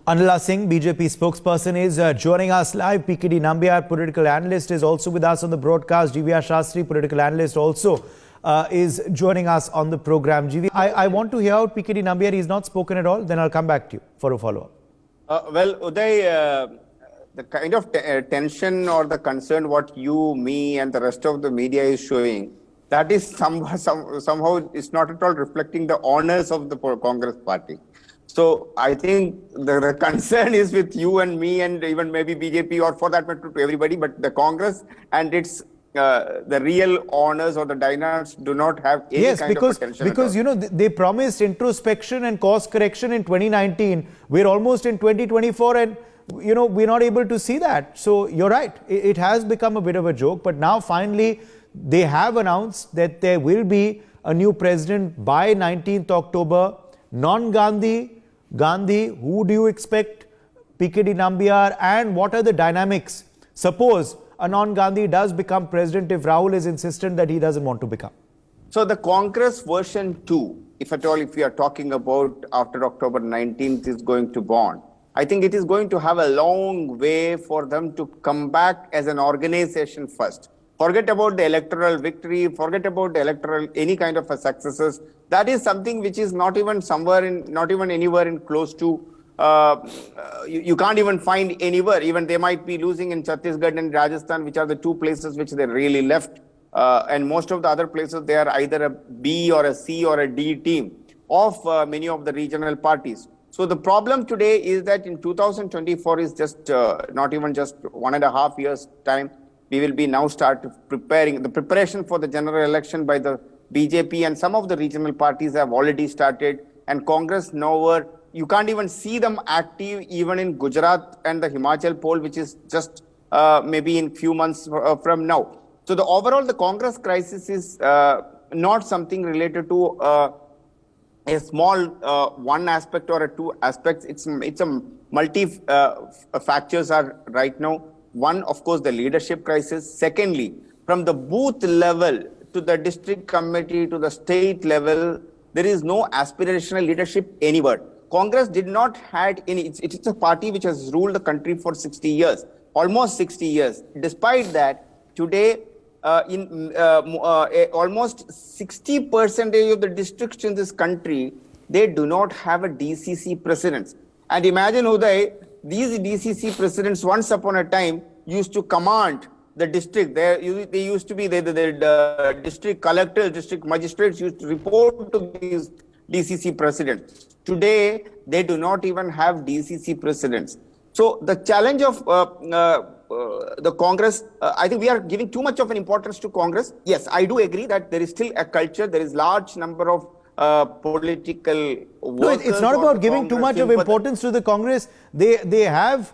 Anila Singh, BJP spokesperson, is joining us live. PKD Nambiar, political analyst, is also with us on the broadcast. GVR Shastri, political analyst, also is joining us on the program. GV, I want to hear out PKD Nambiar. He's not spoken at all. Then I'll come back to you for a follow-up. Well, Uday, the kind of tension or the concern what you, me, and the rest of the media is showing, that is somehow it's not at all reflecting the honors of the Congress party. So I think the concern is with you and me and even maybe BJP or for that matter to everybody, but the Congress and its the real honors or the dynamics do not have any kind of potential. Because you know they promised introspection and course correction in 2019. We're almost in 2024 and you know we're not able to see that. So you're right. It has become a bit of a joke, but now finally they have announced that there will be a new president by 19th October. Non-Gandhi, Gandhi, who do you expect? PKD Nambiar, and what are the dynamics? Suppose a non-Gandhi does become president if Rahul is insistent that he doesn't want to become. So the Congress version 2, if at all, if we are talking about after October 19th is going to bond, I think it is going to have a long way for them to come back as an organization first. Forget about the electoral victory, forget about the electoral, any kind of a successes. That is something which is not even somewhere in, not even anywhere in close to, you can't even find anywhere. Even they might be losing in Chhattisgarh and Rajasthan, which are the two places which they really left. And most of the other places, they are either a B or a C or a D team of many of the regional parties. So the problem today is that in 2024 is just not even just 1.5 years time. We will be now start preparing. The preparation for the general election by the BJP and some of the regional parties have already started. And Congress nowhere, you can't even see them active even in Gujarat and the Himachal poll, which is just maybe in few months from now. So the overall, the Congress crisis is not something related to a small one aspect or two aspects. It's a multi factors are right now. One, of course, the leadership crisis. Secondly, from the booth level to the district committee to the state level, there is no aspirational leadership anywhere. Congress did not had any, it is a party which has ruled the country for 60 years, almost 60 years. Despite that, today, almost 60% of the districts in this country, they do not have a DCC president. And imagine, Uday, these DCC presidents once upon a time used to command the district. They used to be the district collectors, district magistrates used to report to these DCC presidents. Today, they do not even have DCC presidents. So the challenge of the Congress, I think we are giving too much of an importance to Congress. Yes, I do agree that there is still a culture, there is large number of political workers. No, it's not about giving too much of importance to the Congress. They have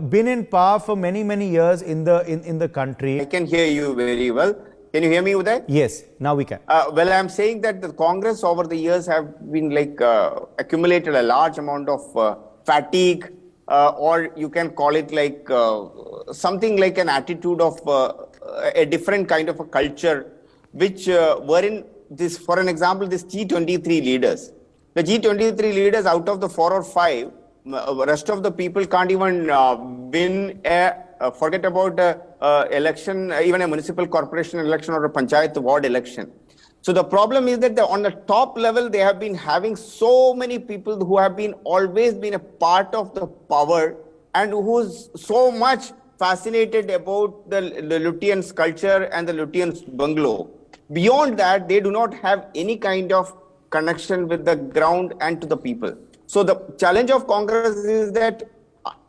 been in power for many years in the country. I can hear you very well. Can you hear me, Uday? Yes, now we can. Well, I'm saying that the Congress over the years have been like accumulated a large amount of fatigue, or you can call it like something like an attitude of a different kind of a culture, which wherein this, for an example, this G23 leaders. The G23 leaders, out of the 4 or 5, rest of the people can't even win forget about election, even a municipal corporation election or a panchayat ward election. So the problem is that on the top level, they have been having so many people who have been always been a part of the power and who's so much fascinated about the Lutyens culture and the Lutyens bungalow. Beyond that, they do not have any kind of connection with the ground and to the people. So the challenge of Congress is that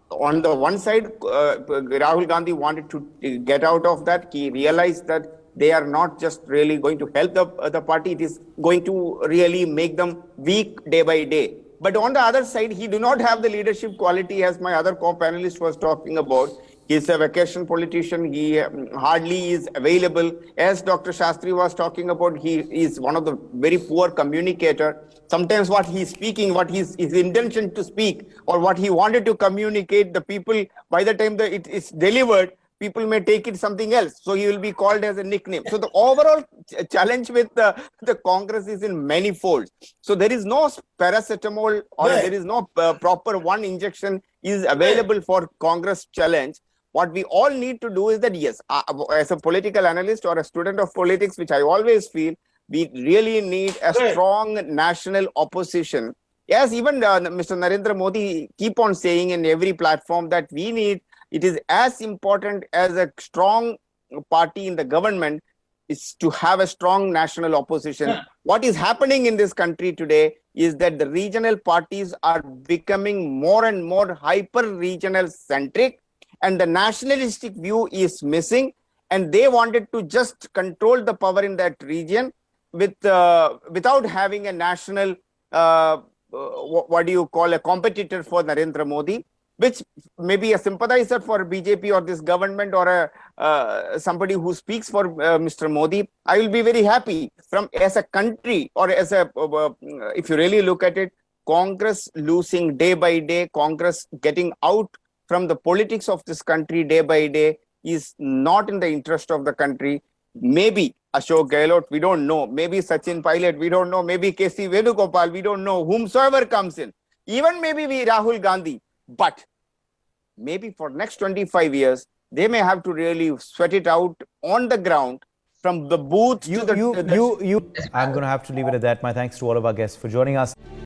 on the one side, Rahul Gandhi wanted to get out of that. He realized that they are not just really going to help the party. It is going to really make them weak day by day. But on the other side, he do not have the leadership quality as my other co-panelist was talking about. He's a vacation politician. He hardly is available. As Dr. Shastri was talking about, he is one of the very poor communicator. Sometimes what he's speaking, what his intention to speak or what he wanted to communicate, the people, by the time that it is delivered, people may take it something else. So he will be called as a nickname. So the overall challenge with the Congress is in many folds. So there is no paracetamol or there is no proper one injection is available for Congress challenge. What we all need to do is that, yes, as a political analyst or a student of politics, which I always feel, we really need a strong national opposition. Yes, even Mr. Narendra Modi keep on saying in every platform that we need, it is as important as a strong party in the government is to have a strong national opposition. What is happening in this country today is that the regional parties are becoming more and more hyper-regional centric, and the nationalistic view is missing, and they wanted to just control the power in that region without having a national what do you call a competitor for Narendra Modi, which may be a sympathizer for BJP or this government or somebody who speaks for Mr. Modi. I will be very happy from as a country or as a if you really look at it, Congress losing day by day, Congress getting out from the politics of this country day by day is not in the interest of the country. Maybe Ashok Gehlot, we don't know. Maybe Sachin Pilot, we don't know. Maybe KC Venugopal, we don't know. Whomsoever comes in. Even maybe we Rahul Gandhi. But maybe for next 25 years, they may have to really sweat it out on the ground from the booth to the... I'm going to have to leave it at that. My thanks to all of our guests for joining us.